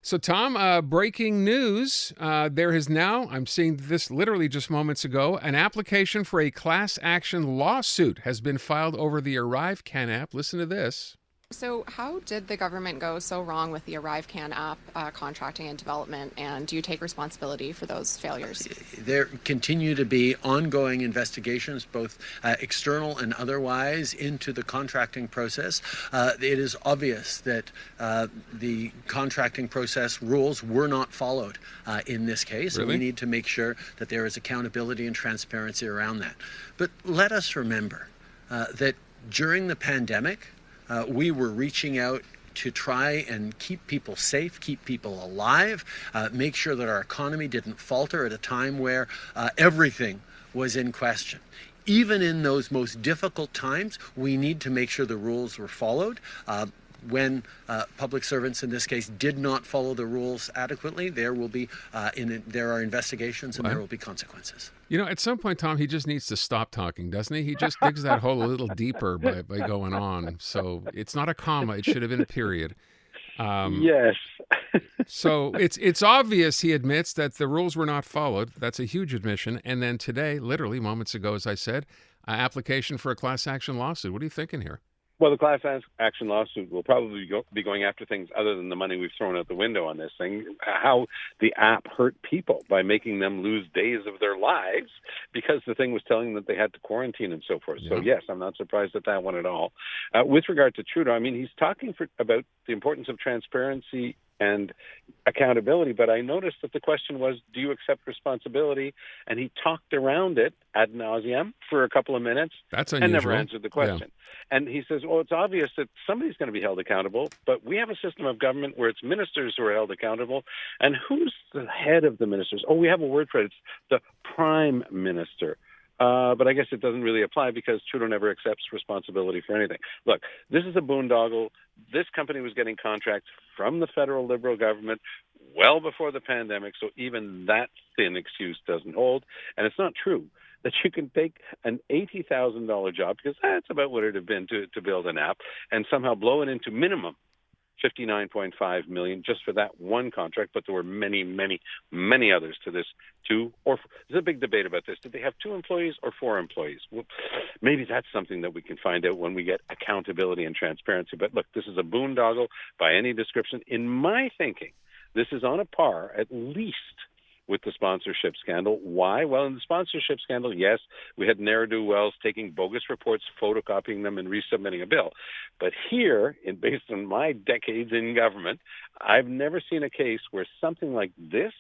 So, Tom, breaking news. There is now, I'm seeing this literally just moments ago, an application for a class action lawsuit has been filed over the ArriveCan app. Listen to this. So, how did the government go so wrong with the ArriveCan app contracting and development, and do you take responsibility for those failures? There continue to be ongoing investigations, both external and otherwise, into the contracting process. It is obvious that the contracting process rules were not followed in this case. Really? And we need to make sure that there is accountability and transparency around that. But let us remember that during the pandemic, we were reaching out to try and keep people safe, keep people alive, make sure that our economy didn't falter at a time where everything was in question. Even in those most difficult times, we need to make sure the rules were followed. When public servants, in this case, did not follow the rules adequately, there are investigations and there will be consequences. You know, at some point, Tom, he just needs to stop talking, doesn't he? He just digs that hole a little deeper by going on. So it's not a comma. It should have been a period. Yes. So it's obvious, he admits, that the rules were not followed. That's a huge admission. And then today, literally moments ago, as I said, application for a class action lawsuit. What are you thinking here? Well, the class action lawsuit will probably be going after things other than the money we've thrown out the window on this thing. How the app hurt people by making them lose days of their lives because the thing was telling them that they had to quarantine and so forth. Yeah. So, yes, I'm not surprised at that one at all. With regard to Trudeau, I mean, he's talking about the importance of transparency and accountability, but I noticed that the question was, do you accept responsibility? And he talked around it ad nauseum for a couple of minutes. That's unusual. And never answered the question. Yeah. And he says, well, it's obvious that somebody's going to be held accountable, but we have a system of government where it's ministers who are held accountable. And who's the head of the ministers? Oh, we have a word for it. It's the prime minister. But I guess it doesn't really apply because Trudeau never accepts responsibility for anything. Look, this is a boondoggle. This company was getting contracts from the federal Liberal government well before the pandemic, so even that thin excuse doesn't hold. And it's not true that you can take an $80,000 job, because that's about what it would have been to build an app, and somehow blow it into minimum $59.5 million just for that one contract, but there were many, many, many others to this too. There's a big debate about this. Did they have 2 employees or 4 employees? Well, maybe that's something that we can find out when we get accountability and transparency. But look, this is a boondoggle by any description. In my thinking, this is on a par, at least, with the sponsorship scandal. Why? Well, in the sponsorship scandal, yes, we had ne'er-do-wells taking bogus reports, photocopying them, and resubmitting a bill. But here, based on my decades in government, I've never seen a case where something like this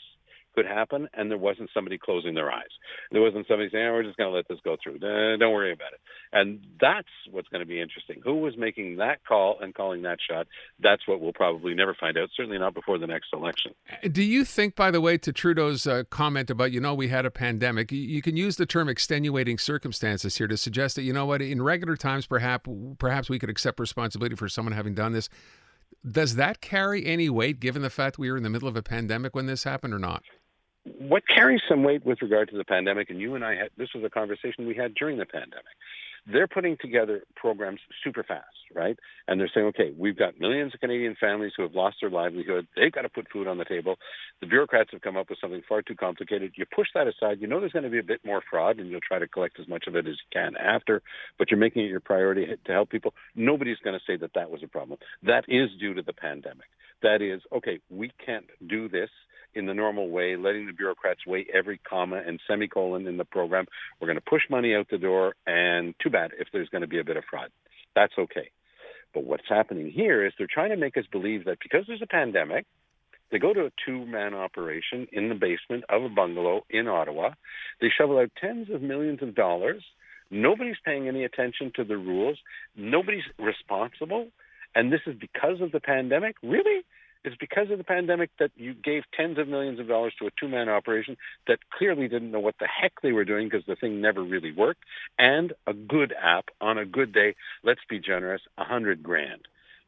could happen and there wasn't somebody closing their eyes. There wasn't somebody saying, we're just going to let this go through. Don't worry about it. And that's what's going to be interesting. Who was making that call and calling that shot? That's what we'll probably never find out, certainly not before the next election. Do you think, by the way, to Trudeau's comment about, we had a pandemic, you can use the term extenuating circumstances here to suggest that, in regular times, perhaps we could accept responsibility for someone having done this. Does that carry any weight given the fact we were in the middle of a pandemic when this happened or not? What carries some weight with regard to the pandemic, and you and I this was a conversation we had during the pandemic, they're putting together programs super fast, right? And they're saying, okay, we've got millions of Canadian families who have lost their livelihood. They've got to put food on the table. The bureaucrats have come up with something far too complicated. You push that aside. There's going to be a bit more fraud, and you'll try to collect as much of it as you can after, but you're making it your priority to help people. Nobody's going to say that was a problem. That is due to the pandemic. That is, okay, we can't do this in the normal way, letting the bureaucrats weigh every comma and semicolon in the program. We're going to push money out the door, and too bad if there's going to be a bit of fraud. That's okay. But what's happening here is they're trying to make us believe that because there's a pandemic, they go to a 2-man operation in the basement of a bungalow in Ottawa. They shovel out tens of millions of dollars. Nobody's paying any attention to the rules. Nobody's responsible. And this is because of the pandemic? Really? It's because of the pandemic that you gave tens of millions of dollars to a 2-man operation that clearly didn't know what the heck they were doing because the thing never really worked, and a good app on a good day, let's be generous, $100,000.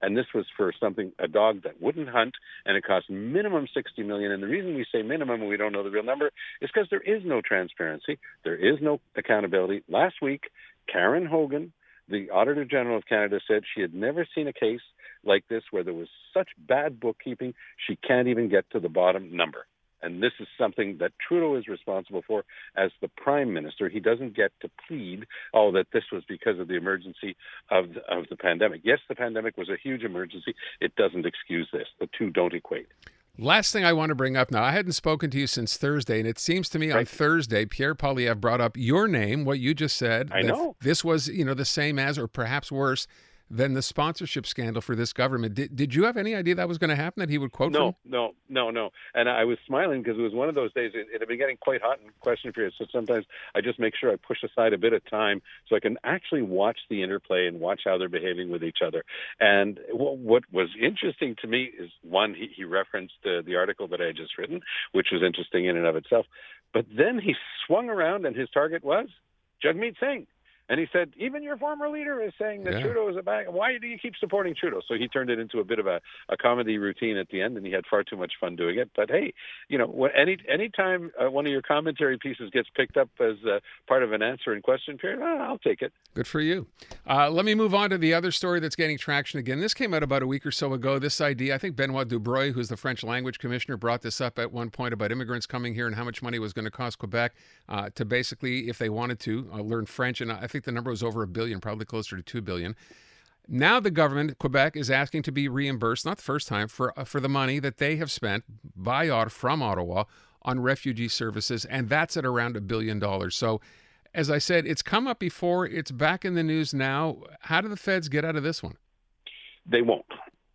And this was for a dog that wouldn't hunt, and it cost minimum $60 million. And the reason we say minimum and we don't know the real number is because there is no transparency. There is no accountability. Last week, Karen Hogan, the Auditor General of Canada, said she had never seen a case like this where there was such bad bookkeeping, she can't even get to the bottom number. And this is something that Trudeau is responsible for as the prime minister. He doesn't get to plead, that this was because of the emergency of the pandemic. Yes, the pandemic was a huge emergency. It doesn't excuse this. The two don't equate. Last thing I want to bring up now, I hadn't spoken to you since Thursday, and it seems to me on Thursday, Pierre Poilievre brought up your name, what you just said. I know. This was, the same as or perhaps worse than the sponsorship scandal for this government. Did you have any idea that was going to happen, that he would quote from? No. And I was smiling because it was one of those days, it had been getting quite hot in question periods. So sometimes I just make sure I push aside a bit of time so I can actually watch the interplay and watch how they're behaving with each other. And what was interesting to me is, one, he referenced the article that I had just written, which was interesting in and of itself. But then he swung around and his target was Jagmeet Singh. And he said, even your former leader is saying that Trudeau is a bad. Why do you keep supporting Trudeau? So he turned it into a bit of a comedy routine at the end, and he had far too much fun doing it. But hey, any time one of your commentary pieces gets picked up as part of an answer and question period, I'll take it. Good for you. Let me move on to the other story that's gaining traction again. This came out about a week or so ago. This idea, I think Benoit Dubreuil, who's the French language commissioner, brought this up at one point about immigrants coming here and how much money it was going to cost Quebec to basically, if they wanted to, learn French. And I think the number was over $1 billion, probably closer to $2 billion. Now the government, Quebec, is asking to be reimbursed, not the first time, for the money that they have spent from Ottawa on refugee services, and that's at around $1 billion. So, as I said, it's come up before. It's back in the news now. How do the feds get out of this one? They won't.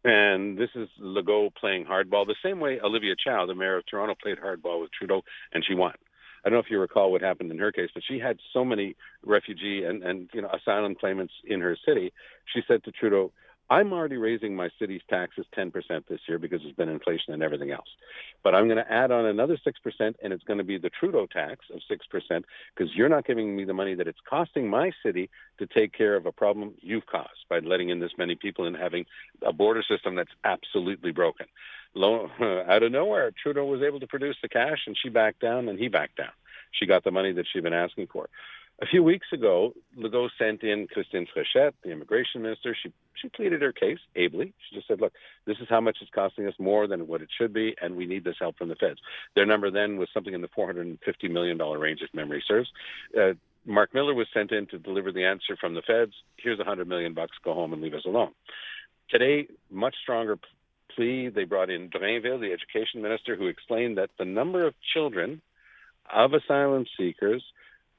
And this is Legault playing hardball, the same way Olivia Chow, the mayor of Toronto, played hardball with Trudeau, and she won. I don't know if you recall what happened in her case, but she had so many refugee and asylum claimants in her city. She said to Trudeau, I'm already raising my city's taxes 10% this year because there's been inflation and everything else. But I'm going to add on another 6%, and it's going to be the Trudeau tax of 6% because you're not giving me the money that it's costing my city to take care of a problem you've caused by letting in this many people and having a border system that's absolutely broken. Out of nowhere, Trudeau was able to produce the cash, and she backed down, and he backed down. She got the money that she'd been asking for. A few weeks ago, Legault sent in Christine Fréchette, the immigration minister. She pleaded her case ably. She just said, look, this is how much it's costing us, more than what it should be, and we need this help from the feds. Their number then was something in the $450 million range, if memory serves. Mark Miller was sent in to deliver the answer from the feds. Here's $100 million, go home and leave us alone. Today, much stronger plea. They brought in Drainville, the education minister, who explained that the number of children of asylum seekers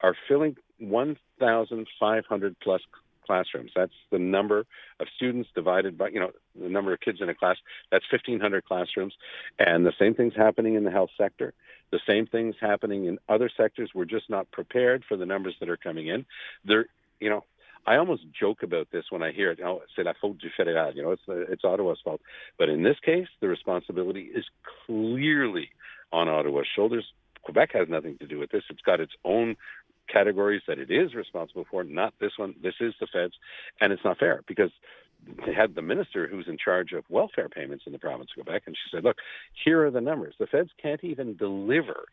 are filling 1,500 plus classrooms. That's the number of students divided by, the number of kids in a class. That's 1,500 classrooms. And the same thing's happening in the health sector. The same thing's happening in other sectors. We're just not prepared for the numbers that are coming in. I almost joke about this when I hear it. C'est la faute du fédéral. It's Ottawa's fault. But in this case, the responsibility is clearly on Ottawa's shoulders. Quebec has nothing to do with this. It's got its own categories that it is responsible for, not this one. This is the feds. And it's not fair because they had the minister who's in charge of welfare payments in the province of Quebec, and she said, look, here are the numbers. The feds can't even deliver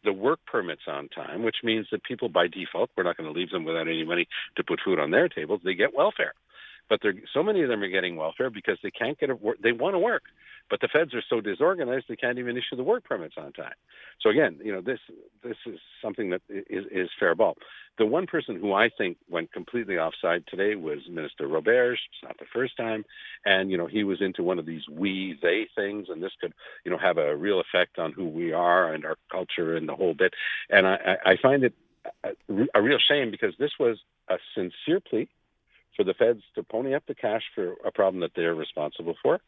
the work permits on time, which means that people by default, we're not going to leave them without any money to put food on their tables. They get welfare. But so many of them are getting welfare because they can't get they want to work. But the feds are so disorganized they can't even issue the work permits on time. So again, this is something that is fair ball. The one person who I think went completely offside today was Minister Roberge. It's not the first time. And, he was into one of these we, they things, and this could, have a real effect on who we are and our culture and the whole bit. And I find it a real shame because this was a sincere plea for the feds to pony up the cash for a problem that they're responsible for.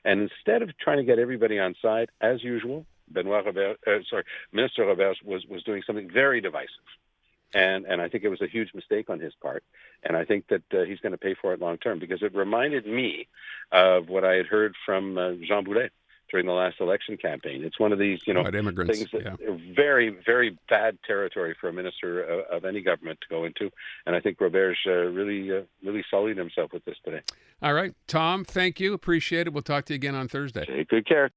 And instead of trying to get everybody on side, as usual, Minister Roberge was doing something very divisive. And I think it was a huge mistake on his part. And I think that he's going to pay for it long term because it reminded me of what I had heard from Jean Boulet during the last election campaign. It's one of these, immigrants, things that are very, very bad territory for a minister of any government to go into. And I think Roberge really sullied himself with this today. All right. Tom, thank you. Appreciate it. We'll talk to you again on Thursday. Take good care.